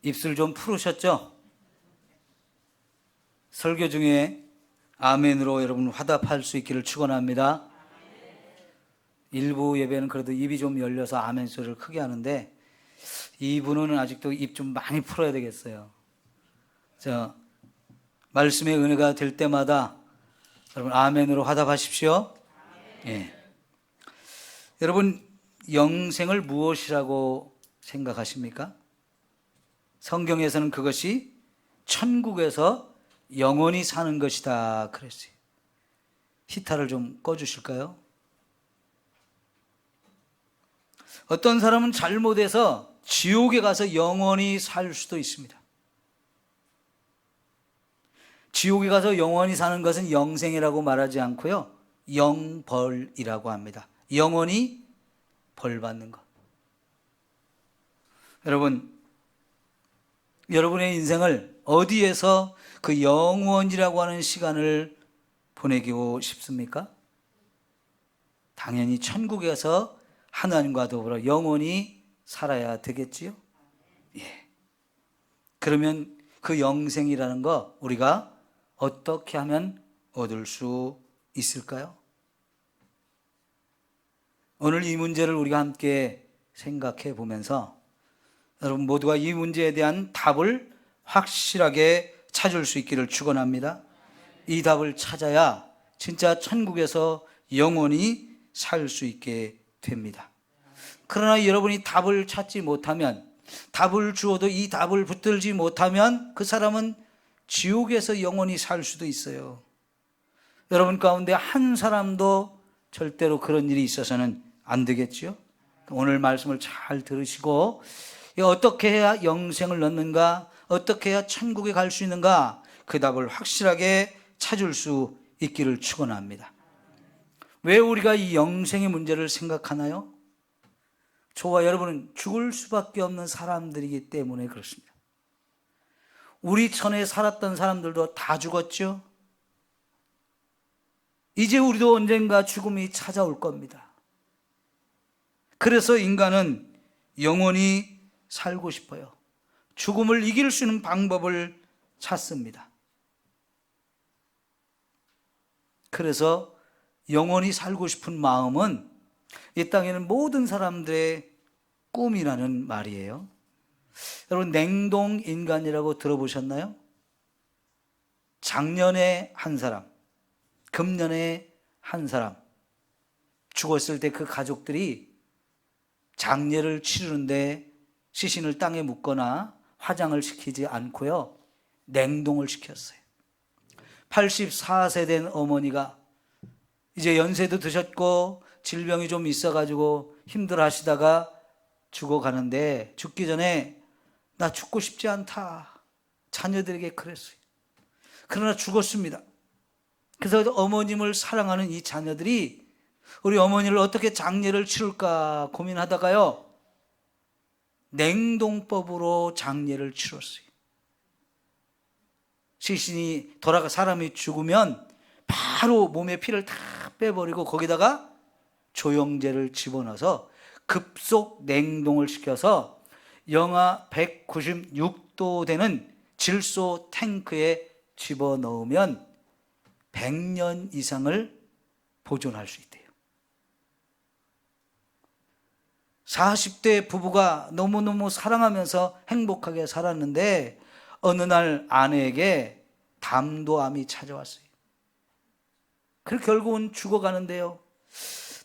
입술 좀 풀으셨죠? 설교 중에 아멘으로 여러분 화답할 수 있기를 축원합니다. 일부 예배는 그래도 입이 좀 열려서 아멘 소리를 크게 하는데, 이분은 아직도 입 좀 많이 풀어야 되겠어요. 말씀의 은혜가 될 때마다 여러분 아멘으로 화답하십시오. 예. 여러분, 영생을 무엇이라고 생각하십니까? 성경에서는 그것이 천국에서 영원히 사는 것이다 그랬어요. 히타를 좀 꺼주실까요? 어떤 사람은 잘못해서 지옥에 가서 영원히 살 수도 있습니다. 지옥에 가서 영원히 사는 것은 영생이라고 말하지 않고요, 영벌이라고 합니다. 영원히 벌 받는 것. 여러분의 인생을 어디에서 그 영원이라고 하는 시간을 보내고 싶습니까? 당연히 천국에서 하나님과 더불어 영원히 살아야 되겠지요? 예. 그러면 그 영생이라는 거 우리가 어떻게 하면 얻을 수 있을까요? 오늘 이 문제를 우리가 함께 생각해 보면서 여러분 모두가 이 문제에 대한 답을 확실하게 찾을 수 있기를 축원합니다. 이 답을 찾아야 진짜 천국에서 영원히 살 수 있게 됩니다. 그러나 여러분이 답을 찾지 못하면, 답을 주어도 이 답을 붙들지 못하면 그 사람은 지옥에서 영원히 살 수도 있어요. 여러분 가운데 한 사람도 절대로 그런 일이 있어서는 안 되겠죠? 오늘 말씀을 잘 들으시고 어떻게 해야 영생을 얻는가, 어떻게 해야 천국에 갈 수 있는가, 그 답을 확실하게 찾을 수 있기를 축원합니다. 왜 우리가 이 영생의 문제를 생각하나요? 저와 여러분은 죽을 수밖에 없는 사람들이기 때문에 그렇습니다. 우리 전에 살았던 사람들도 다 죽었죠? 이제 우리도 언젠가 죽음이 찾아올 겁니다. 그래서 인간은 영원히 살고 싶어요. 죽음을 이길 수 있는 방법을 찾습니다. 그래서 영원히 살고 싶은 마음은 이 땅에는 모든 사람들의 꿈이라는 말이에요. 여러분, 냉동인간이라고 들어보셨나요? 작년에 한 사람, 금년에 한 사람 죽었을 때 그 가족들이 장례를 치르는데 시신을 땅에 묻거나 화장을 시키지 않고요, 냉동을 시켰어요. 84세 된 어머니가 이제 연세도 드셨고 질병이 좀 있어가지고 힘들어 하시다가 죽어가는데, 죽기 전에 나 죽고 싶지 않다 자녀들에게 그랬어요. 그러나 죽었습니다. 그래서 어머님을 사랑하는 이 자녀들이 우리 어머니를 어떻게 장례를 치를까 고민하다가요, 냉동법으로 장례를 치렀어요. 시신이 사람이 죽으면 바로 몸의 피를 다 빼버리고 거기다가 조영제를 집어넣어서 급속 냉동을 시켜서 영하 196도 되는 질소 탱크에 집어넣으면 100년 이상을 보존할 수 있대요. 40대 부부가 너무너무 사랑하면서 행복하게 살았는데 어느 날 아내에게 담도암이 찾아왔어요. 그래서 결국은 죽어가는데요,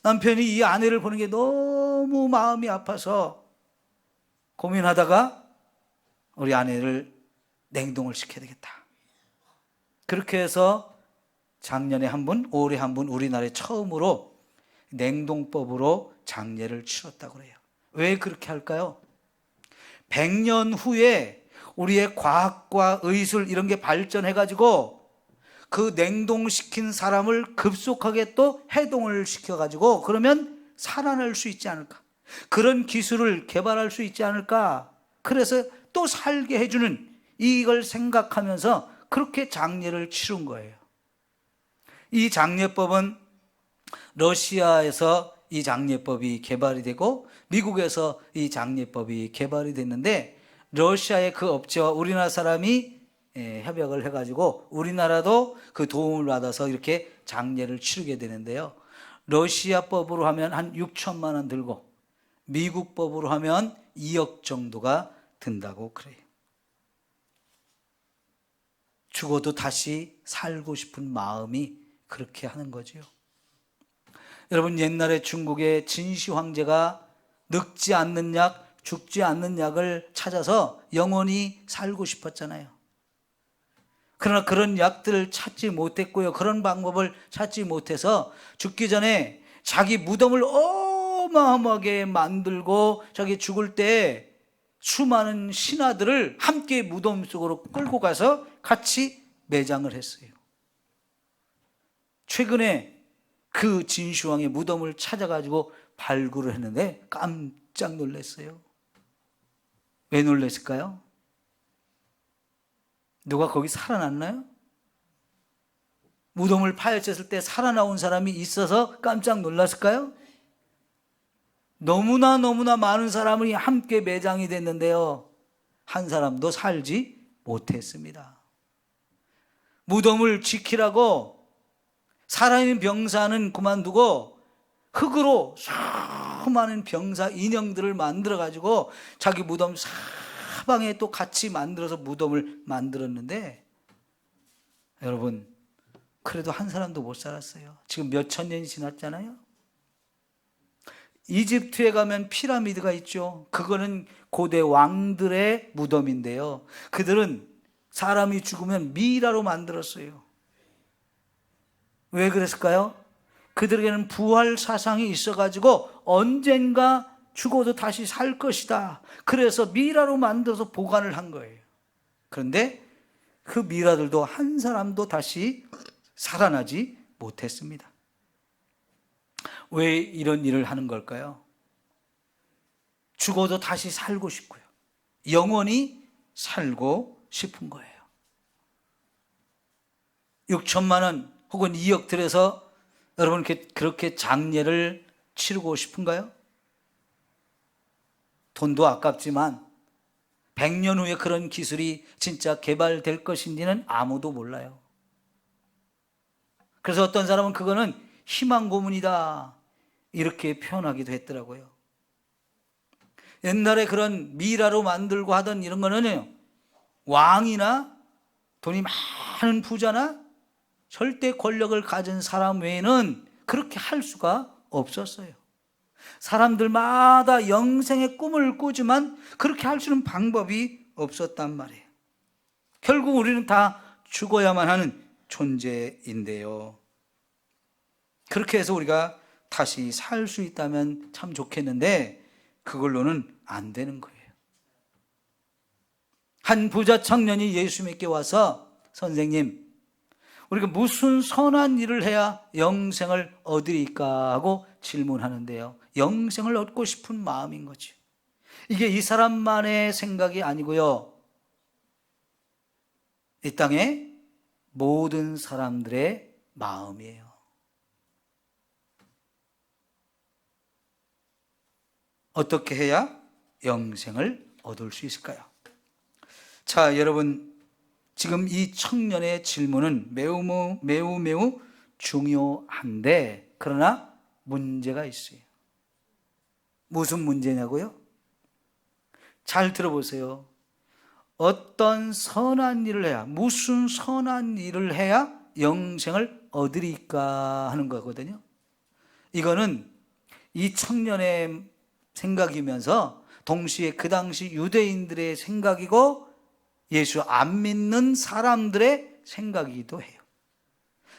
남편이 이 아내를 보는 게 너무 마음이 아파서 고민하다가 우리 아내를 냉동을 시켜야 되겠다. 그렇게 해서 작년에 한 번, 올해 한 번 우리나라에 처음으로 냉동법으로 장례를 치렀다고 그래요. 왜 그렇게 할까요? 100년 후에 우리의 과학과 의술 이런 게 발전해가지고 그 냉동시킨 사람을 급속하게 또 해동을 시켜가지고 그러면 살아날 수 있지 않을까, 그런 기술을 개발할 수 있지 않을까, 그래서 또 살게 해주는, 이걸 생각하면서 그렇게 장례를 치른 거예요. 이 장례법은 러시아에서 이 장례법이 개발이 되고 미국에서 이 장례법이 개발이 됐는데, 러시아의 그 업체와 우리나라 사람이 협약을 해가지고 우리나라도 그 도움을 받아서 이렇게 장례를 치르게 되는데요. 러시아 법으로 하면 한 6천만 원 들고 미국 법으로 하면 2억 정도가 든다고 그래요. 죽어도 다시 살고 싶은 마음이 그렇게 하는 거지요. 여러분, 옛날에 중국의 진시 황제가 늙지 않는 약, 죽지 않는 약을 찾아서 영원히 살고 싶었잖아요. 그러나 그런 약들을 찾지 못했고요. 그런 방법을 찾지 못해서 죽기 전에 자기 무덤을 어마어마하게 만들고 자기 죽을 때 수많은 신하들을 함께 무덤 속으로 끌고 가서 같이 매장을 했어요. 최근에 그 진시황의 무덤을 찾아가지고 발굴을 했는데 깜짝 놀랐어요. 왜 놀랐을까요? 누가 거기 살아났나요? 무덤을 파헤쳤을 때 살아나온 사람이 있어서 깜짝 놀랐을까요? 너무나 많은 사람이 함께 매장이 됐는데요, 한 사람도 살지 못했습니다. 무덤을 지키라고 살아있는 병사는 그만두고 흙으로 수많은 병사 인형들을 만들어 가지고 자기 무덤 사방에 또 같이 만들어서 무덤을 만들었는데, 여러분, 그래도 한 사람도 못 살았어요. 지금 몇천 년이 지났잖아요. 이집트에 가면 피라미드가 있죠. 그거는 고대 왕들의 무덤인데요, 그들은 사람이 죽으면 미라로 만들었어요. 왜 그랬을까요? 그들에게는 부활 사상이 있어가지고 언젠가 죽어도 다시 살 것이다. 그래서 미라로 만들어서 보관을 한 거예요. 그런데 그 미라들도 한 사람도 다시 살아나지 못했습니다. 왜 이런 일을 하는 걸까요? 죽어도 다시 살고 싶고요, 영원히 살고 싶은 거예요. 6천만 원 혹은 2억 들여서 여러분 그렇게 장례를 치르고 싶은가요? 돈도 아깝지만 100년 후에 그런 기술이 진짜 개발될 것인지는 아무도 몰라요. 그래서 어떤 사람은 그거는 희망 고문이다 이렇게 표현하기도 했더라고요. 옛날에 그런 미라로 만들고 하던 이런 거는 왕이나 돈이 많은 부자나 절대 권력을 가진 사람 외에는 그렇게 할 수가 없었어요. 사람들마다 영생의 꿈을 꾸지만 그렇게 할 수 있는 방법이 없었단 말이에요. 결국 우리는 다 죽어야만 하는 존재인데요, 그렇게 해서 우리가 다시 살 수 있다면 참 좋겠는데 그걸로는 안 되는 거예요. 한 부자 청년이 예수님께 와서, 선생님, 우리가 무슨 선한 일을 해야 영생을 얻으리까 하고 질문하는데요, 영생을 얻고 싶은 마음인 거죠. 이게 이 사람만의 생각이 아니고요, 이 땅의 모든 사람들의 마음이에요. 어떻게 해야 영생을 얻을 수 있을까요? 자, 여러분, 지금 이 청년의 질문은 매우 중요한데, 그러나 문제가 있어요. 무슨 문제냐고요? 잘 들어보세요. 어떤 선한 일을 해야, 무슨 선한 일을 해야 영생을 얻으리까 하는 거거든요. 이거는 이 청년의 생각이면서 동시에 그 당시 유대인들의 생각이고 예수 안 믿는 사람들의 생각이기도 해요.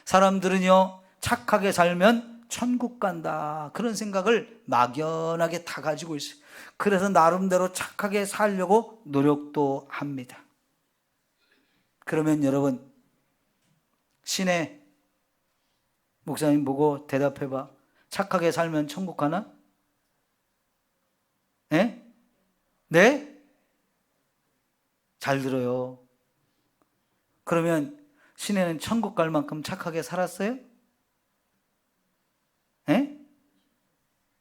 사람들은요, 착하게 살면 천국 간다, 그런 생각을 막연하게 다 가지고 있어요. 그래서 나름대로 착하게 살려고 노력도 합니다. 그러면 여러분, 신의 목사님 보고 대답해봐. 착하게 살면 천국 가나? 네? 네? 잘 들어요. 그러면 시내는 천국 갈 만큼 착하게 살았어요? 네?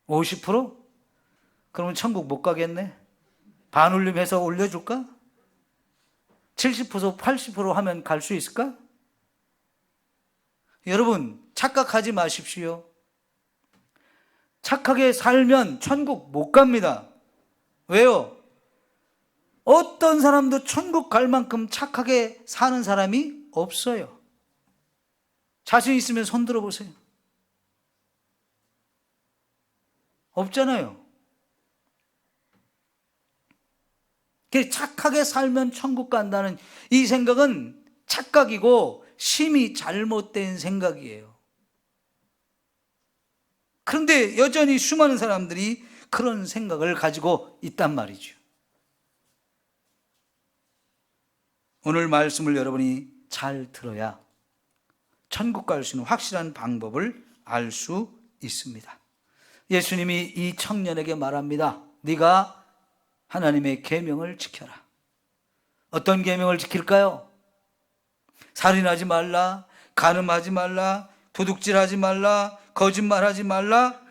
50%? 그러면 천국 못 가겠네? 반올림해서 올려줄까? 70% 80% 하면 갈 수 있을까? 여러분, 착각하지 마십시오. 착하게 살면 천국 못 갑니다. 왜요? 어떤 사람도 천국 갈 만큼 착하게 사는 사람이 없어요. 자신 있으면 손 들어보세요. 없잖아요. 착하게 살면 천국 간다는 이 생각은 착각이고 심히 잘못된 생각이에요. 그런데 여전히 수많은 사람들이 그런 생각을 가지고 있단 말이죠. 오늘 말씀을 여러분이 잘 들어야 천국 갈 수 있는 확실한 방법을 알 수 있습니다. 예수님이 이 청년에게 말합니다. 네가 하나님의 계명을 지켜라. 어떤 계명을 지킬까요? 살인하지 말라, 간음하지 말라, 도둑질하지 말라, 거짓말하지 말라,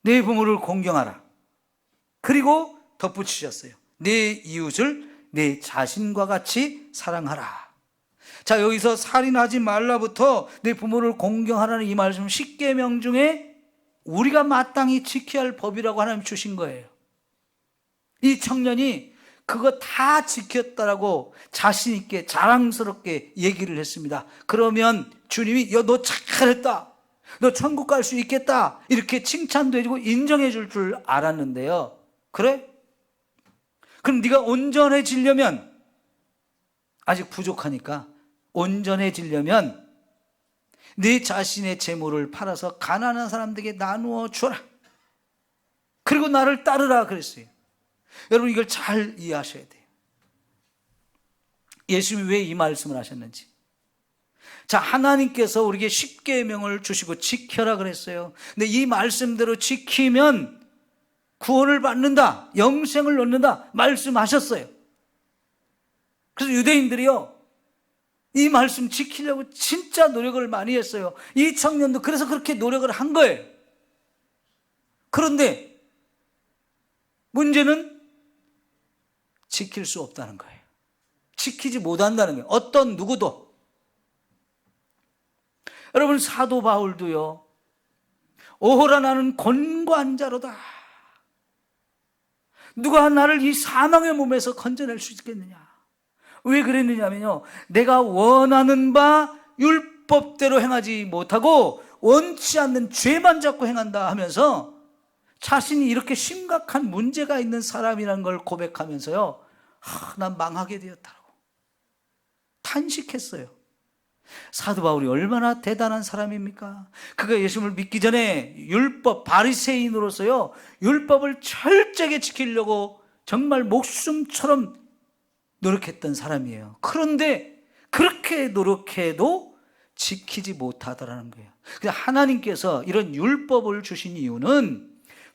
내 부모를 공경하라. 그리고 덧붙이셨어요. 내 이웃을 내 자신과 같이 사랑하라. 자, 여기서 살인하지 말라부터 내 부모를 공경하라는 이 말씀 10계명 중에 우리가 마땅히 지켜야 할 법이라고 하나님 주신 거예요. 이 청년이 그거 다 지켰다라고 자신 있게 자랑스럽게 얘기를 했습니다. 그러면 주님이 너 잘했다, 너 천국 갈 수 있겠다, 이렇게 칭찬도 해주고 인정해 줄 줄 알았는데요. 그래? 그럼 네가 온전해지려면, 아직 부족하니까 온전해지려면 네 자신의 재물을 팔아서 가난한 사람들에게 나누어 주라. 그리고 나를 따르라 그랬어요. 여러분, 이걸 잘 이해하셔야 돼요. 예수님이 왜 이 말씀을 하셨는지. 자, 하나님께서 우리에게 십계명을 주시고 지켜라 그랬어요. 근데 이 말씀대로 지키면 구원을 받는다, 영생을 얻는다 말씀하셨어요. 그래서 유대인들이요, 이 말씀 지키려고 진짜 노력을 많이 했어요. 이 청년도 그래서 그렇게 노력을 한 거예요. 그런데 문제는 지킬 수 없다는 거예요. 지키지 못한다는 거예요. 어떤 누구도. 여러분, 사도 바울도요, 오호라 나는 곤고한 자로다. 누가 나를 이 사망의 몸에서 건져낼 수 있겠느냐. 왜 그랬느냐면요, 내가 원하는 바 율법대로 행하지 못하고 원치 않는 죄만 자꾸 행한다 하면서 자신이 이렇게 심각한 문제가 있는 사람이라는 걸 고백하면서요, 난 망하게 되었다고 탄식했어요. 사도 바울이 얼마나 대단한 사람입니까? 그가 예수님을 믿기 전에 율법 바리새인으로서요, 율법을 철저하게 지키려고 정말 목숨처럼 노력했던 사람이에요. 그런데 그렇게 노력해도 지키지 못하더라는 거예요. 그래서 하나님께서 이런 율법을 주신 이유는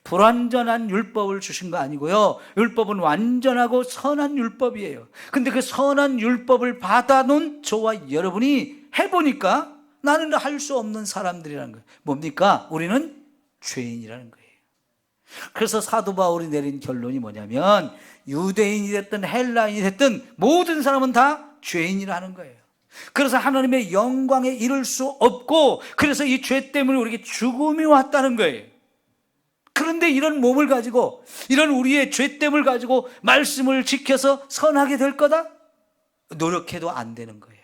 불완전한 율법을 주신 거 아니고요, 율법은 완전하고 선한 율법이에요. 근데 그 선한 율법을 받아놓은 저와 여러분이 해보니까 나는 할 수 없는 사람들이라는 거예요. 뭡니까? 우리는 죄인이라는 거예요. 그래서 사도 바울이 내린 결론이 뭐냐면, 유대인이 됐든 헬라인이 됐든 모든 사람은 다 죄인이라는 거예요. 그래서 하나님의 영광에 이를 수 없고, 그래서 이 죄 때문에 우리에게 죽음이 왔다는 거예요. 그런데 이런 몸을 가지고, 이런 우리의 죄됨을 가지고 말씀을 지켜서 선하게 될 거다? 노력해도 안 되는 거예요.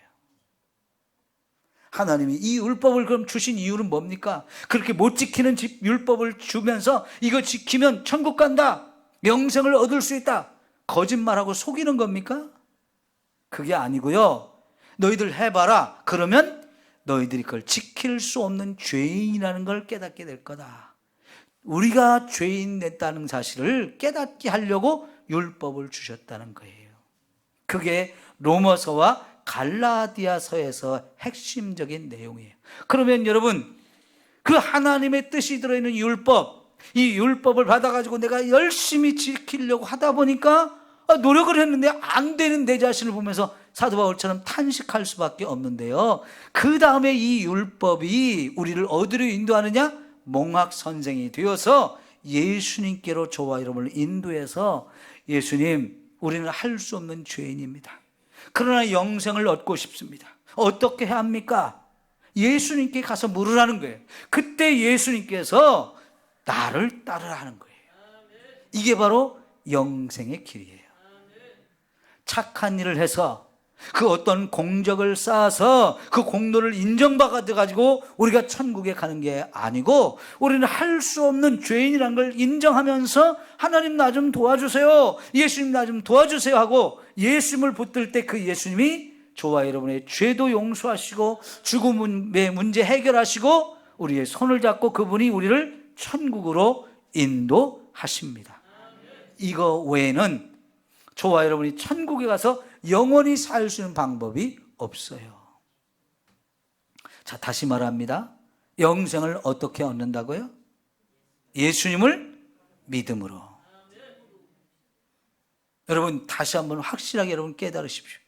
하나님이 이 율법을 그럼 주신 이유는 뭡니까? 그렇게 못 지키는 율법을 주면서 이거 지키면 천국 간다, 영생을 얻을 수 있다, 거짓말하고 속이는 겁니까? 그게 아니고요, 너희들 해봐라. 그러면 너희들이 그걸 지킬 수 없는 죄인이라는 걸 깨닫게 될 거다. 우리가 죄인 됐다는 사실을 깨닫게 하려고 율법을 주셨다는 거예요. 그게 로마서와 갈라디아서에서 핵심적인 내용이에요. 그러면 여러분, 그 하나님의 뜻이 들어있는 율법, 이 율법을 받아가지고 내가 열심히 지키려고 하다 보니까 노력을 했는데 안 되는 내 자신을 보면서 사도 바울처럼 탄식할 수밖에 없는데요, 그 다음에 이 율법이 우리를 어디로 인도하느냐? 몽학 선생이 되어서 예수님께로 저와 여러분을 인도해서 예수님, 우리는 할 수 없는 죄인입니다. 그러나 영생을 얻고 싶습니다. 어떻게 해야 합니까? 예수님께 가서 물으라는 거예요. 그때 예수님께서 나를 따르라 하는 거예요. 이게 바로 영생의 길이에요. 착한 일을 해서 그 어떤 공적을 쌓아서 그 공로를 인정받아가지고 우리가 천국에 가는 게 아니고, 우리는 할 수 없는 죄인이라는 걸 인정하면서 하나님 나 좀 도와주세요, 예수님 나 좀 도와주세요 하고 예수님을 붙들 때 그 예수님이 저와 여러분의 죄도 용서하시고 죽음의 문제 해결하시고 우리의 손을 잡고 그분이 우리를 천국으로 인도하십니다. 이거 외에는 저와 여러분이 천국에 가서 영원히 살 수 있는 방법이 없어요. 자, 다시 말합니다. 영생을 어떻게 얻는다고요? 예수님을 믿음으로. 여러분, 다시 한번 확실하게 여러분 깨달으십시오.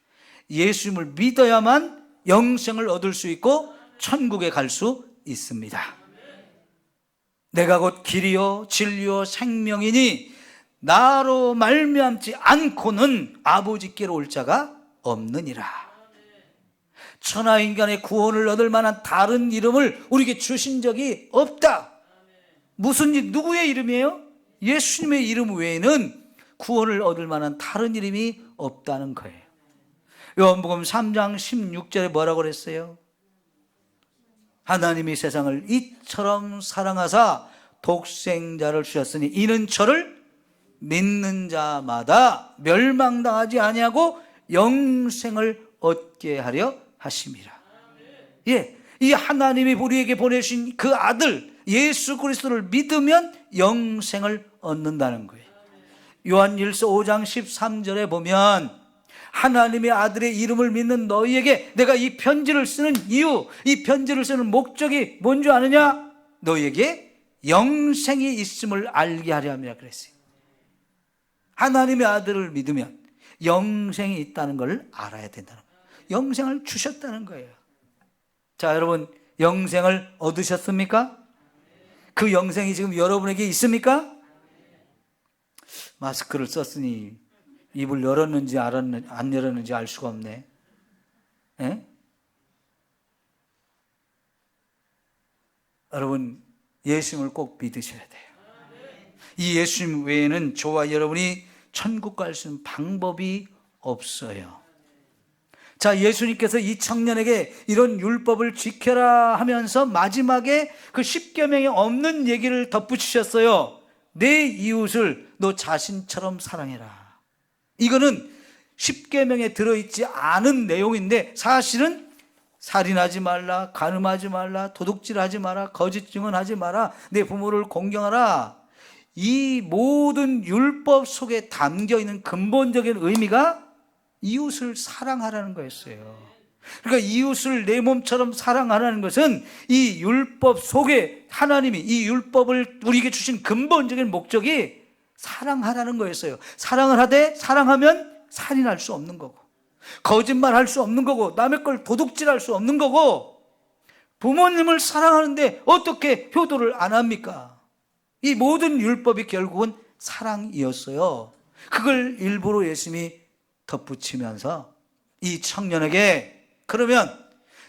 예수님을 믿어야만 영생을 얻을 수 있고 천국에 갈 수 있습니다. 내가 곧 길이요 진리요 생명이니 나로 말미암지 않고는 아버지께로 올 자가 없느니라. 천하 인간의 구원을 얻을 만한 다른 이름을 우리에게 주신 적이 없다. 무슨 일, 누구의 이름이에요? 예수님의 이름 외에는 구원을 얻을 만한 다른 이름이 없다는 거예요. 요한복음 3장 16절에 뭐라고 그랬어요? 하나님이 세상을 이처럼 사랑하사 독생자를 주셨으니 이는 저를 믿는 자마다 멸망당하지 아니하고 영생을 얻게 하려 하심이라. 예, 이 하나님이 우리에게 보내신 그 아들 예수 그리스도를 믿으면 영생을 얻는다는 거예요. 요한일서 5장 13절에 보면 하나님의 아들의 이름을 믿는 너희에게 내가 이 편지를 쓰는 이유, 이 편지를 쓰는 목적이 뭔지 아느냐? 너희에게 영생이 있음을 알게 하려 함이라 그랬어요. 하나님의 아들을 믿으면 영생이 있다는 걸 알아야 된다는 거예요. 영생을 주셨다는 거예요. 자, 여러분, 영생을 얻으셨습니까? 그 영생이 지금 여러분에게 있습니까? 마스크를 썼으니 입을 열었는지 안 열었는지 알 수가 없네. 에? 여러분, 예수님을 꼭 믿으셔야 돼요. 이 예수님 외에는 저와 여러분이 천국 갈 수 있는 방법이 없어요. 자, 예수님께서 이 청년에게 이런 율법을 지켜라 하면서 마지막에 그 십계명에 없는 얘기를 덧붙이셨어요. 내 이웃을 너 자신처럼 사랑해라. 이거는 십계명에 들어있지 않은 내용인데 사실은 살인하지 말라, 간음하지 말라, 도둑질하지 마라, 거짓 증언하지 마라, 내 부모를 공경하라. 이 모든 율법 속에 담겨있는 근본적인 의미가 이웃을 사랑하라는 거였어요. 그러니까 이웃을 내 몸처럼 사랑하라는 것은 이 율법 속에 하나님이 이 율법을 우리에게 주신 근본적인 목적이 사랑하라는 거였어요. 사랑을 하되 사랑하면 살인할 수 없는 거고, 거짓말할 수 없는 거고, 남의 걸 도둑질할 수 없는 거고, 부모님을 사랑하는데 어떻게 효도를 안 합니까? 이 모든 율법이 결국은 사랑이었어요. 그걸 일부러 예수님이 덧붙이면서 이 청년에게, 그러면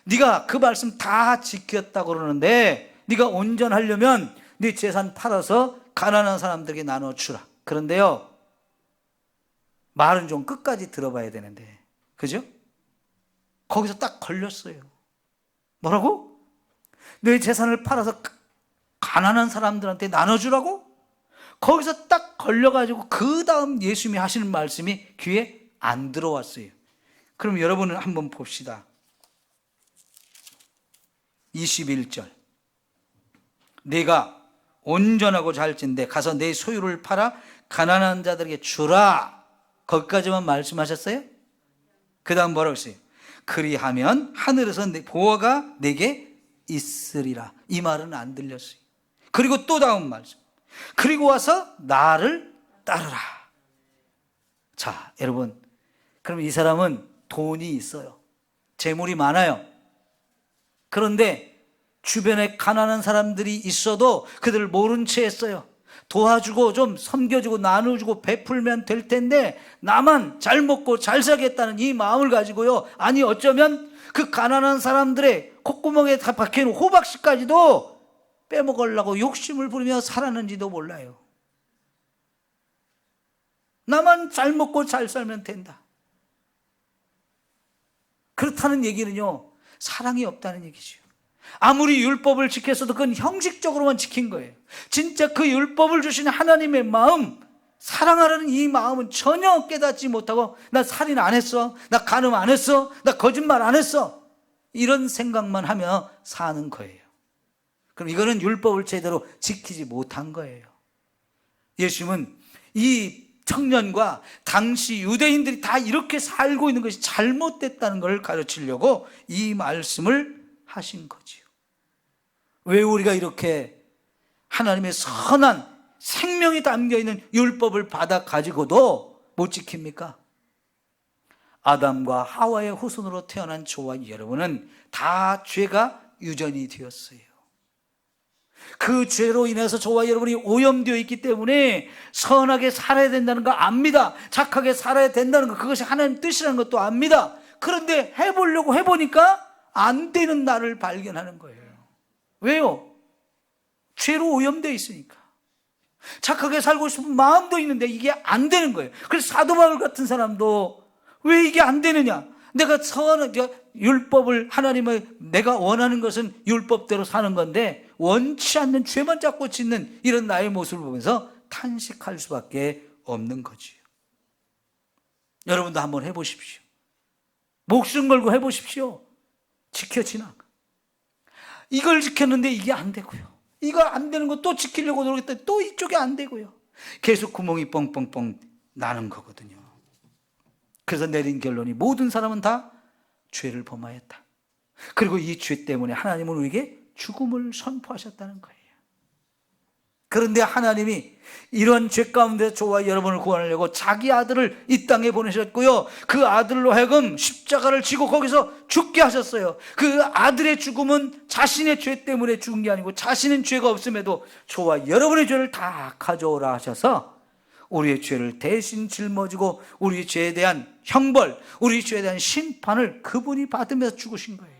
네가 그 말씀 다 지켰다고 그러는데 네가 온전하려면 네 재산 팔아서 가난한 사람들에게 나눠주라. 그런데요, 말은 좀 끝까지 들어봐야 되는데, 그죠? 거기서 딱 걸렸어요. 뭐라고? 내 재산을 팔아서 가난한 사람들한테 나눠주라고? 거기서 딱 걸려가지고 그 다음 예수님이 하시는 말씀이 귀에 안 들어왔어요. 그럼 여러분은 한번 봅시다. 21절. 내가 온전하고 잘진데 가서 내 소유를 팔아 가난한 자들에게 주라. 거기까지만 말씀하셨어요? 그 다음 뭐라고 했어요? 그리하면 하늘에서 내 보화가 내게 있으리라. 이 말은 안 들렸어요. 그리고 또 다음 말씀. 그리고 와서 나를 따르라. 자, 여러분, 그럼 이 사람은 돈이 있어요. 재물이 많아요. 그런데 주변에 가난한 사람들이 있어도 그들을 모른 채 했어요. 도와주고 좀 섬겨주고 나눠주고 베풀면 될 텐데 나만 잘 먹고 잘 살겠다는 이 마음을 가지고요, 아니 어쩌면 그 가난한 사람들의 콧구멍에 다 박혀있는 호박씨까지도 빼먹으려고 욕심을 부리며 살았는지도 몰라요. 나만 잘 먹고 잘 살면 된다. 그렇다는 얘기는요, 사랑이 없다는 얘기죠. 아무리 율법을 지켰어도 그건 형식적으로만 지킨 거예요. 진짜 그 율법을 주신 하나님의 마음, 사랑하라는 이 마음은 전혀 깨닫지 못하고, 나 살인 안 했어, 나 간음 안 했어, 나 거짓말 안 했어, 이런 생각만 하며 사는 거예요. 그럼 이거는 율법을 제대로 지키지 못한 거예요. 예수님은 이 청년과 당시 유대인들이 다 이렇게 살고 있는 것이 잘못됐다는 걸 가르치려고 이 말씀을 하신 거지요. 왜 우리가 이렇게 하나님의 선한 생명이 담겨있는 율법을 받아 가지고도 못 지킵니까? 아담과 하와의 후손으로 태어난 저와 여러분은 다 죄가 유전이 되었어요. 그 죄로 인해서 저와 여러분이 오염되어 있기 때문에 선하게 살아야 된다는 거 압니다. 착하게 살아야 된다는 거, 그것이 하나님 뜻이라는 것도 압니다. 그런데 해보려고 해보니까 안 되는 나를 발견하는 거예요. 왜요? 죄로 오염되어 있으니까. 착하게 살고 싶은 마음도 있는데 이게 안 되는 거예요. 그래서 사도 바울 같은 사람도 왜 이게 안 되느냐? 내가 율법을, 하나님의 내가 원하는 것은 율법대로 사는 건데 원치 않는 죄만 자꾸 짓는 이런 나의 모습을 보면서 탄식할 수밖에 없는 거지요. 여러분도 한번 해보십시오. 목숨 걸고 해보십시오. 지켜지나? 이걸 지켰는데 이게 안 되고요, 이거 안 되는 거 또 지키려고 노력했더니 또 이쪽이 안 되고요. 계속 구멍이 뻥뻥뻥 나는 거거든요. 그래서 내린 결론이 모든 사람은 다 죄를 범하였다. 그리고 이 죄 때문에 하나님은 우리에게 죽음을 선포하셨다는 거예요. 그런데 하나님이 이런 죄 가운데 저와 여러분을 구원하려고 자기 아들을 이 땅에 보내셨고요, 그 아들로 하여금 십자가를 지고 거기서 죽게 하셨어요. 그 아들의 죽음은 자신의 죄 때문에 죽은 게 아니고 자신은 죄가 없음에도 저와 여러분의 죄를 다 가져오라 하셔서 우리의 죄를 대신 짊어지고 우리 죄에 대한 형벌, 우리 죄에 대한 심판을 그분이 받으면서 죽으신 거예요.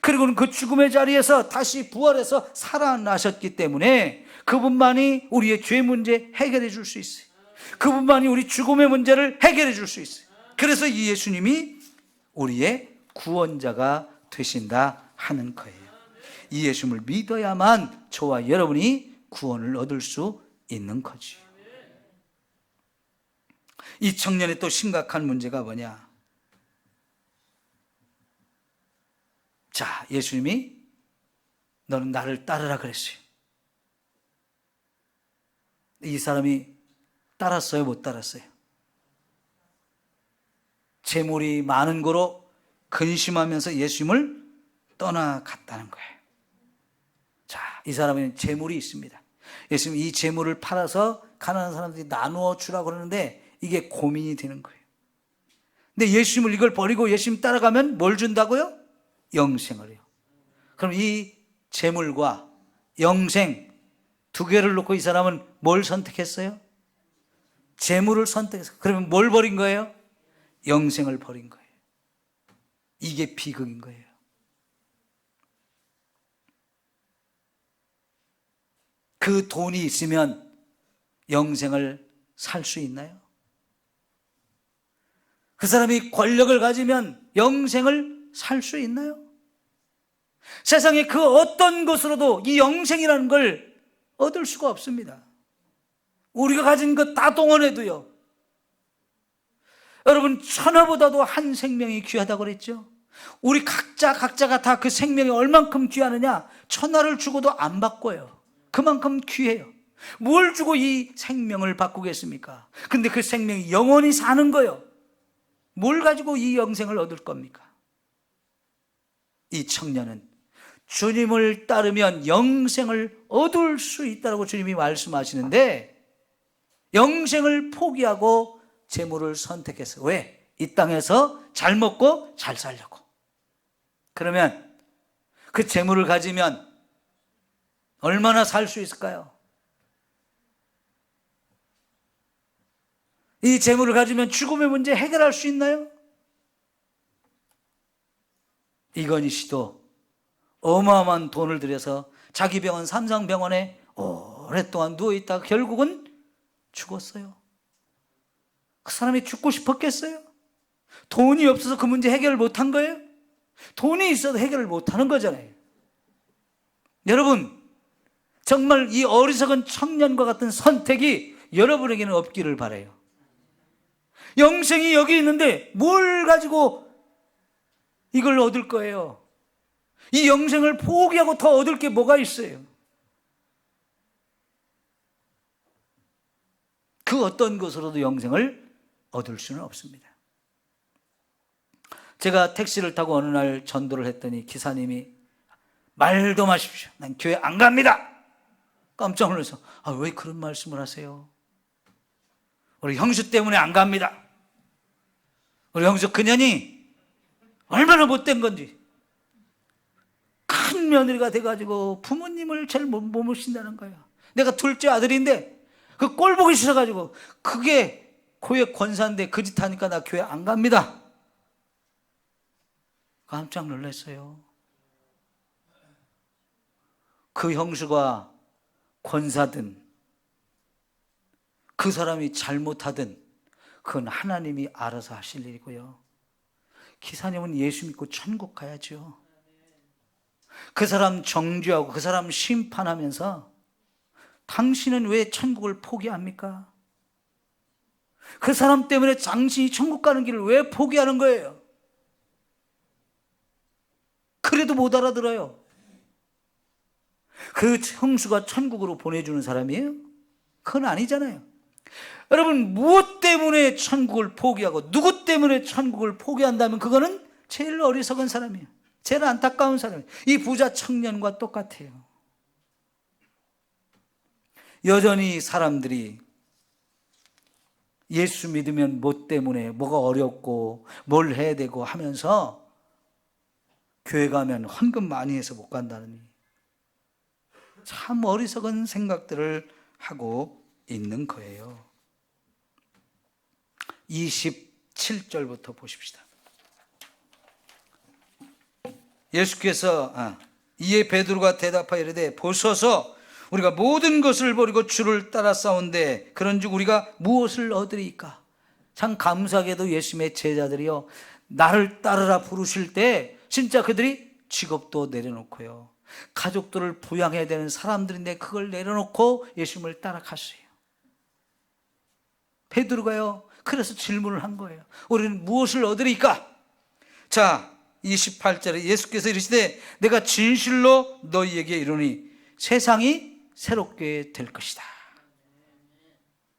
그리고는 그 죽음의 자리에서 다시 부활해서 살아나셨기 때문에 그분만이 우리의 죄 문제 해결해 줄 수 있어요. 그분만이 우리 죽음의 문제를 해결해 줄 수 있어요. 그래서 이 예수님이 우리의 구원자가 되신다 하는 거예요. 이 예수님을 믿어야만 저와 여러분이 구원을 얻을 수 있는 거지. 이 청년의 또 심각한 문제가 뭐냐? 자, 예수님이 너는 나를 따르라 그랬어요. 이 사람이 따랐어요, 못 따랐어요? 재물이 많은 거로 근심하면서 예수님을 떠나갔다는 거예요. 자, 이 사람은 재물이 있습니다. 예수님 이 재물을 팔아서 가난한 사람들이 나누어 주라고 그러는데 이게 고민이 되는 거예요. 근데 예수님을 이걸 버리고 예수님 따라가면 뭘 준다고요? 영생을요. 그럼 이 재물과 영생 두 개를 놓고 이 사람은 뭘 선택했어요? 재물을 선택했어요. 그러면 뭘 버린 거예요? 영생을 버린 거예요. 이게 비극인 거예요. 그 돈이 있으면 영생을 살 수 있나요? 그 사람이 권력을 가지면 영생을 살 수 있나요? 세상에 그 어떤 것으로도 이 영생이라는 걸 얻을 수가 없습니다. 우리가 가진 것 다 동원해도요. 여러분, 천하보다도 한 생명이 귀하다고 그랬죠? 우리 각자가 다 그 생명이 얼만큼 귀하느냐? 천하를 주고도 안 바꿔요. 그만큼 귀해요. 뭘 주고 이 생명을 바꾸겠습니까? 근데 그 생명이 영원히 사는 거예요. 뭘 가지고 이 영생을 얻을 겁니까? 이 청년은 주님을 따르면 영생을 얻을 수 있다고 주님이 말씀하시는데 영생을 포기하고 재물을 선택했어요. 왜? 이 땅에서 잘 먹고 잘 살려고. 그러면 그 재물을 가지면 얼마나 살 수 있을까요? 이 재물을 가지면 죽음의 문제 해결할 수 있나요? 이건희 씨도 어마어마한 돈을 들여서 자기 병원 삼성병원에 오랫동안 누워있다가 결국은 죽었어요. 그 사람이 죽고 싶었겠어요? 돈이 없어서 그 문제 해결을 못한 거예요? 돈이 있어도 해결을 못하는 거잖아요. 여러분, 정말 이 어리석은 청년과 같은 선택이 여러분에게는 없기를 바라요. 영생이 여기 있는데 뭘 가지고 이걸 얻을 거예요? 이 영생을 포기하고 더 얻을 게 뭐가 있어요? 그 어떤 것으로도 영생을 얻을 수는 없습니다. 제가 택시를 타고 어느 날 전도를 했더니 기사님이 말도 마십시오. 난 교회 안 갑니다. 깜짝 놀라서 왜 그런 말씀을 하세요? 우리 형수 때문에 안 갑니다. 우리 형수 그년이 얼마나 못된 건지 큰 며느리가 돼가지고 부모님을 잘 못 모신다는 거예요. 내가 둘째 아들인데 그 꼴 보기 싫어가지고 그게 고액 권사인데 그 짓 하니까 나 교회 안 갑니다. 깜짝 놀랐어요. 그 형수가 권사든 그 사람이 잘못하든 그건 하나님이 알아서 하실 일이고요. 기사님은 예수 믿고 천국 가야죠. 그 사람 정죄하고 그 사람 심판하면서 당신은 왜 천국을 포기합니까? 그 사람 때문에 당신이 천국 가는 길을 왜 포기하는 거예요? 그래도 못 알아들어요. 그 형수가 천국으로 보내주는 사람이에요? 그건 아니잖아요. 여러분, 무엇 때문에 천국을 포기하고 누구 때문에 천국을 포기한다면 그거는 제일 어리석은 사람이에요. 제일 안타까운 사람이에요. 이 부자 청년과 똑같아요. 여전히 사람들이 예수 믿으면 뭐 때문에 뭐가 어렵고 뭘 해야 되고 하면서 교회 가면 헌금 많이 해서 못 간다니 참 어리석은 생각들을 하고 있는 거예요. 27절부터 보십시다. 예수께서 이에 베드로가 대답하여 이르되 보소서 우리가 모든 것을 버리고 주를 따라 싸운데 그런즉 우리가 무엇을 얻으리까? 참 감사하게도 예수님의 제자들이요 나를 따르라 부르실 때 진짜 그들이 직업도 내려놓고요 가족들을 부양해야 되는 사람들인데 그걸 내려놓고 예수님을 따라갔어요. 베드로가요 그래서 질문을 한 거예요. 우리는 무엇을 얻으리까? 자 28절에 예수께서 이르시되 내가 진실로 너희에게 이르노니 세상이 새롭게 될 것이다.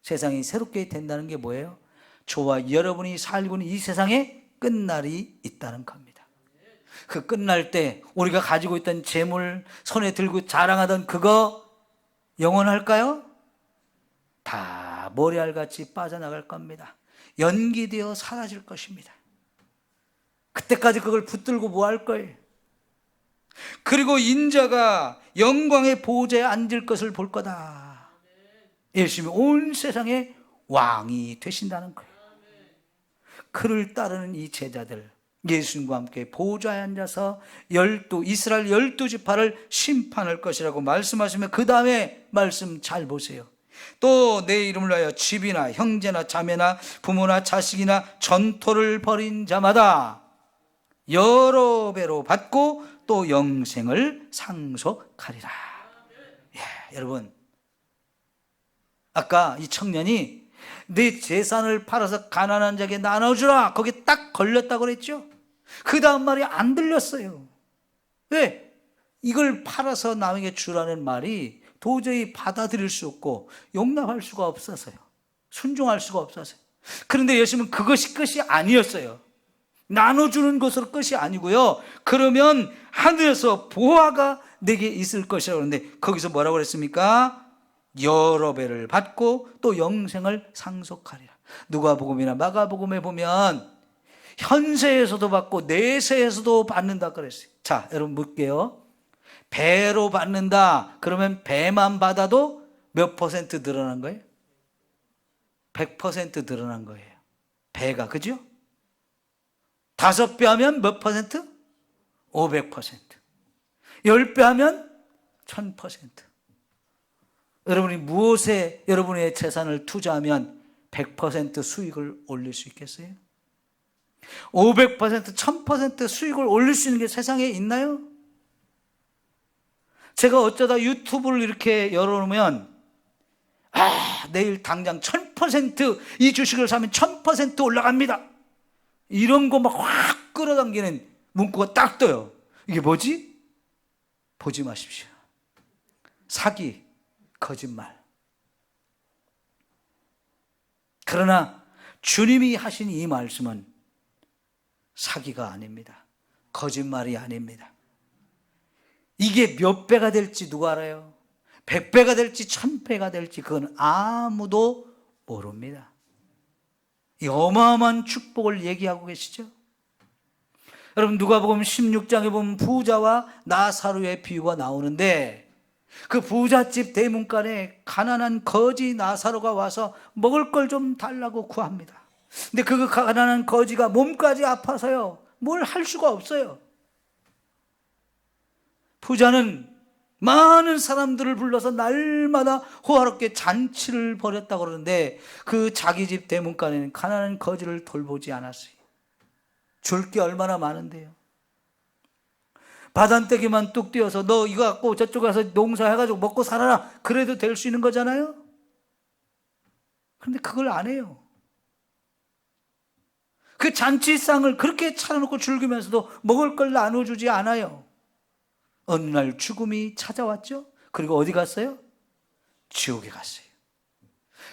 세상이 새롭게 된다는 게 뭐예요? 저와 여러분이 살고 있는 이 세상에 끝날이 있다는 겁니다. 그 끝날 때 우리가 가지고 있던 재물, 손에 들고 자랑하던 그거 영원할까요? 다 모래알같이 빠져나갈 겁니다. 연기되어 사라질 것입니다. 그때까지 그걸 붙들고 뭐 할 거예요? 그리고 인자가 영광의 보좌에 앉을 것을 볼 거다. 예수님이 온 세상의 왕이 되신다는 거예요. 그를 따르는 이 제자들 예수님과 함께 보좌에 앉아서 이스라엘 12지파를 심판할 것이라고 말씀하시면 그 다음에 말씀 잘 보세요. 또 내 이름을 위하여 집이나 형제나 자매나 부모나 자식이나 전토를 벌인 자마다 여러 배로 받고 또 영생을 상속하리라. 예, 여러분 아까 이 청년이 내 재산을 팔아서 가난한 자에게 나눠주라 거기 딱 걸렸다고 그랬죠. 그 다음 말이 안 들렸어요. 왜? 이걸 팔아서 남에게 주라는 말이 도저히 받아들일 수 없고 용납할 수가 없어서요. 순종할 수가 없어서요. 그런데 예수님은 그것이 끝이 아니었어요. 나눠주는 것으로 끝이 아니고요. 그러면 하늘에서 보화가 내게 있을 것이라고 하는데 거기서 뭐라고 그랬습니까? 여러 배를 받고 또 영생을 상속하리라. 누가복음이나 마가복음에 보면 현세에서도 받고 내세에서도 받는다 그랬어요. 자, 여러분 묻게요. 배로 받는다. 그러면 배만 받아도 몇 퍼센트 늘어난 거예요? 100% 늘어난 거예요. 배가, 그죠? 5배 하면 몇 퍼센트? 500%. 10배 하면 1000%. 여러분이 무엇에 여러분의 재산을 투자하면 100% 수익을 올릴 수 있겠어요? 500%, 1000% 수익을 올릴 수 있는 게 세상에 있나요? 제가 어쩌다 유튜브를 이렇게 열어놓으면 내일 당장 1000%이 주식을 사면 1000% 올라갑니다. 이런 거 막 확 끌어당기는 문구가 딱 떠요. 이게 뭐지? 보지 마십시오. 사기, 거짓말. 그러나 주님이 하신 이 말씀은 사기가 아닙니다. 거짓말이 아닙니다. 이게 몇 배가 될지 누가 알아요? 100배가 될지 1000배가 될지 그건 아무도 모릅니다. 이 어마어마한 축복을 얘기하고 계시죠? 여러분, 누가복음 16장에 보면 부자와 나사로의 비유가 나오는데, 그 부잣집 대문간에 가난한 거지 나사로가 와서 먹을 걸 좀 달라고 구합니다. 근데 그 가난한 거지가 몸까지 아파서요, 뭘 할 수가 없어요. 부자는 많은 사람들을 불러서 날마다 호화롭게 잔치를 벌였다고 그러는데, 그 자기 집 대문간에는 가난한 거지를 돌보지 않았어요. 줄 게 얼마나 많은데요. 바단떼기만 뚝 띄어서 너 이거 갖고 저쪽 가서 농사해가지고 먹고 살아라, 그래도 될 수 있는 거잖아요. 그런데 그걸 안 해요. 그 잔치상을 그렇게 차려놓고 즐기면서도 먹을 걸 나눠주지 않아요. 어느 날 죽음이 찾아왔죠. 그리고 어디 갔어요? 지옥에 갔어요.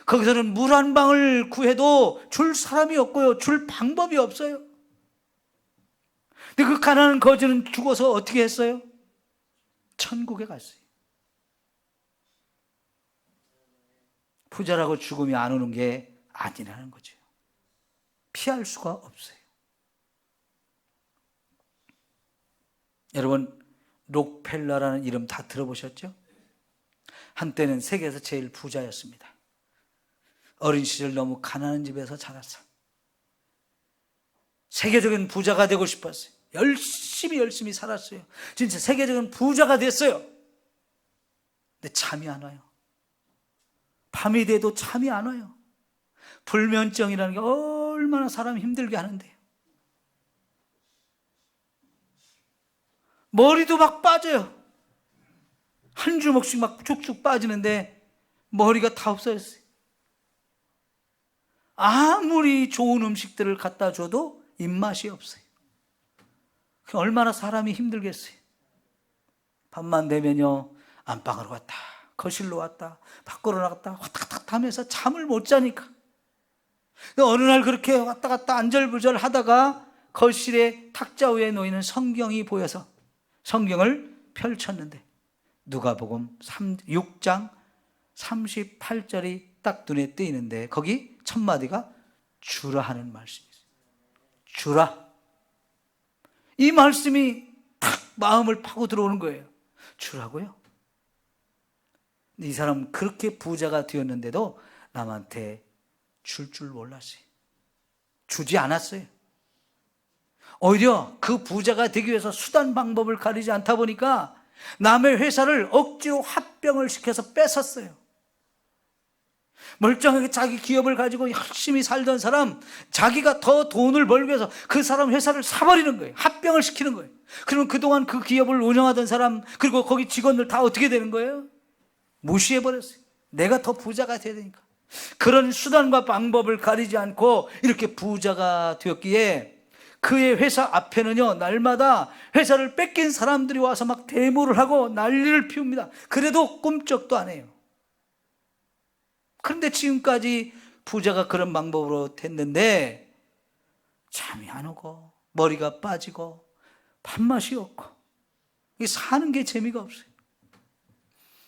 거기서는 물 한 방울 구해도 줄 사람이 없고요, 줄 방법이 없어요. 근데 그 가난한 거지는 죽어서 어떻게 했어요? 천국에 갔어요. 부자라고 죽음이 안 오는 게 아니라는 거죠. 피할 수가 없어요. 여러분, 록펠러라는 이름 다 들어보셨죠? 한때는 세계에서 제일 부자였습니다. 어린 시절 너무 가난한 집에서 자랐어. 세계적인 부자가 되고 싶었어요. 열심히 살았어요. 진짜 세계적인 부자가 됐어요. 근데 잠이 안 와요. 밤이 돼도 잠이 안 와요. 불면증이라는 게 얼마나 사람 힘들게 하는데요. 머리도 막 빠져요. 한 주먹씩 막 쭉쭉 빠지는데 머리가 다 없어졌어요. 아무리 좋은 음식들을 갖다 줘도 입맛이 없어요. 얼마나 사람이 힘들겠어요. 밤만 되면요, 안방으로 갔다 거실로 왔다 밖으로 나갔다 왔다 갔다 하면서 잠을 못 자니까. 어느 날 그렇게 왔다 갔다 안절부절 하다가 거실에 탁자 위에 놓이는 성경이 보여서 성경을 펼쳤는데 누가복음 6장 38절이 딱 눈에 띄는데, 거기 첫 마디가 주라 하는 말씀이 있어요. 주라. 이 말씀이 탁 마음을 파고 들어오는 거예요. 주라고요? 이 사람 그렇게 부자가 되었는데도 남한테 줄 몰랐어요. 주지 않았어요. 오히려 그 부자가 되기 위해서 수단 방법을 가리지 않다 보니까 남의 회사를 억지로 합병을 시켜서 뺏었어요. 멀쩡하게 자기 기업을 가지고 열심히 살던 사람, 자기가 더 돈을 벌기 위해서 그 사람 회사를 사버리는 거예요. 합병을 시키는 거예요. 그러면 그동안 그 기업을 운영하던 사람, 그리고 거기 직원들 다 어떻게 되는 거예요? 무시해버렸어요. 내가 더 부자가 돼야 되니까. 그런 수단과 방법을 가리지 않고 이렇게 부자가 되었기에 그의 회사 앞에는요, 날마다 회사를 뺏긴 사람들이 와서 막 데모를 하고 난리를 피웁니다. 그래도 꿈쩍도 안 해요. 그런데 지금까지 부자가 그런 방법으로 됐는데 잠이 안 오고 머리가 빠지고 밥맛이 없고 사는 게 재미가 없어요.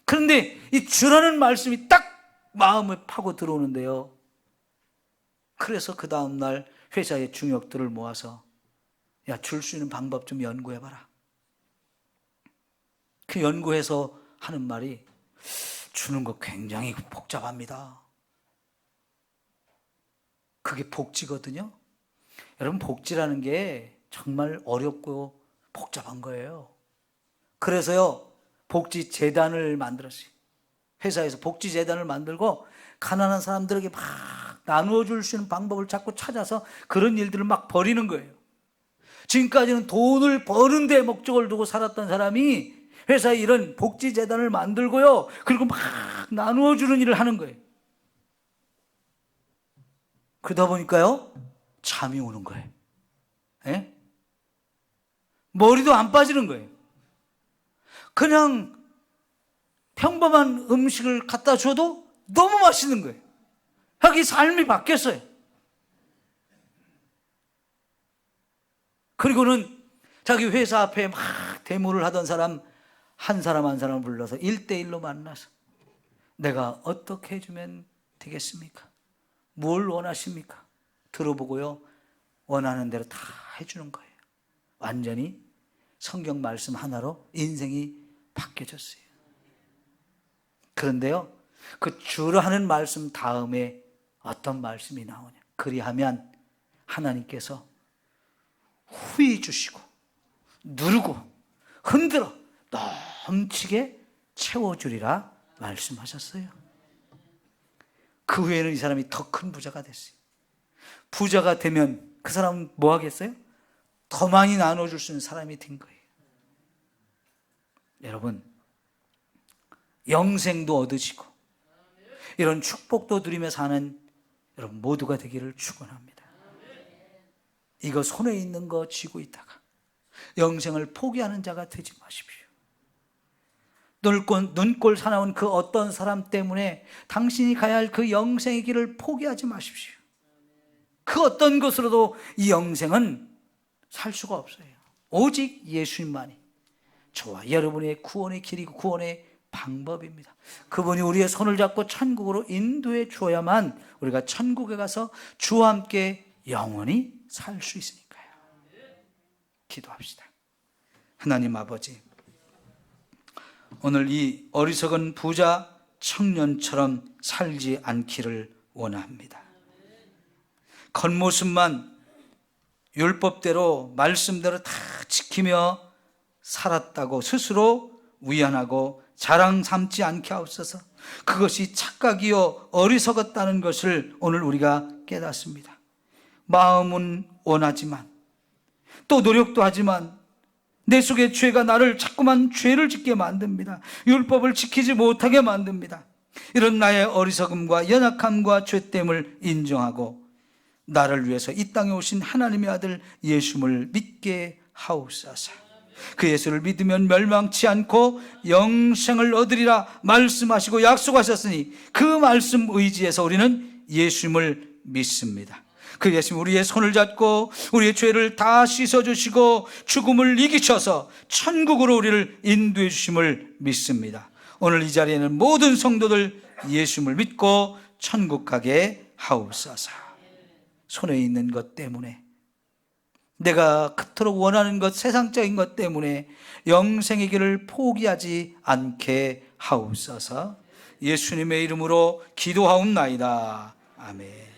그런데 이 주라는 말씀이 딱 마음을 파고 들어오는데요, 그래서 그 다음날 회사의 중역들을 모아서 야, 줄 수 있는 방법 좀 연구해봐라. 그 연구해서 하는 말이 주는 거 굉장히 복잡합니다. 그게 복지거든요. 여러분, 복지라는 게 정말 어렵고 복잡한 거예요. 그래서요, 복지재단을 만들었어요. 회사에서 복지재단을 만들고 가난한 사람들에게 막 나누어 줄 수 있는 방법을 자꾸 찾아서 그런 일들을 막 벌이는 거예요. 지금까지는 돈을 버는 데 목적을 두고 살았던 사람이 회사에 이런 복지재단을 만들고요, 그리고 막 나누어 주는 일을 하는 거예요. 그러다 보니까요, 잠이 오는 거예요. 예? 머리도 안 빠지는 거예요. 그냥 평범한 음식을 갖다 줘도 너무 맛있는 거예요. 자기 삶이 바뀌었어요. 그리고는 자기 회사 앞에 막 데모를 하던 사람 한 사람 한 사람을 불러서 1대1로 만나서 내가 어떻게 해주면 되겠습니까? 뭘 원하십니까? 들어보고요, 원하는 대로 다 해주는 거예요. 완전히 성경 말씀 하나로 인생이 바뀌어졌어요. 그런데요, 그 주로 하는 말씀 다음에 어떤 말씀이 나오냐? 그리하면 하나님께서 후히 주시고 누르고 흔들어 넘치게 채워주리라 말씀하셨어요. 그 후에는 이 사람이 더 큰 부자가 됐어요. 부자가 되면 그 사람은 뭐 하겠어요? 더 많이 나눠줄 수 있는 사람이 된 거예요. 여러분, 영생도 얻으시고 이런 축복도 누리며 사는 여러분 모두가 되기를 축원합니다. 이거 손에 있는 거 쥐고 있다가 영생을 포기하는 자가 되지 마십시오. 눈꼴 사나운 그 어떤 사람 때문에 당신이 가야 할 그 영생의 길을 포기하지 마십시오. 그 어떤 것으로도 이 영생은 살 수가 없어요. 오직 예수님만이 저와 여러분의 구원의 길이고 구원의 방법입니다. 그분이 우리의 손을 잡고 천국으로 인도해 주어야만 우리가 천국에 가서 주와 함께 영원히 살 수 있으니까요. 기도합시다. 하나님 아버지, 오늘 이 어리석은 부자 청년처럼 살지 않기를 원합니다. 겉모습만 율법대로 말씀대로 다 지키며 살았다고 스스로 위안하고 자랑 삼지 않게 하옵소서. 그것이 착각이요 어리석었다는 것을 오늘 우리가 깨닫습니다. 마음은 원하지만 또 노력도 하지만 내 속의 죄가 나를 자꾸만 죄를 짓게 만듭니다. 율법을 지키지 못하게 만듭니다. 이런 나의 어리석음과 연약함과 죄됨을 인정하고 나를 위해서 이 땅에 오신 하나님의 아들 예수를 믿게 하옵소서. 그 예수를 믿으면 멸망치 않고 영생을 얻으리라 말씀하시고 약속하셨으니 그 말씀 의지에서 우리는 예수님을 믿습니다. 그 예수님 우리의 손을 잡고 우리의 죄를 다 씻어주시고 죽음을 이기셔서 천국으로 우리를 인도해 주심을 믿습니다. 오늘 이 자리에는 모든 성도들 예수님을 믿고 천국 가게 하옵소서. 손에 있는 것 때문에, 내가 그토록 원하는 것, 세상적인 것 때문에 영생의 길을 포기하지 않게 하옵소서. 예수님의 이름으로 기도하옵나이다. 아멘.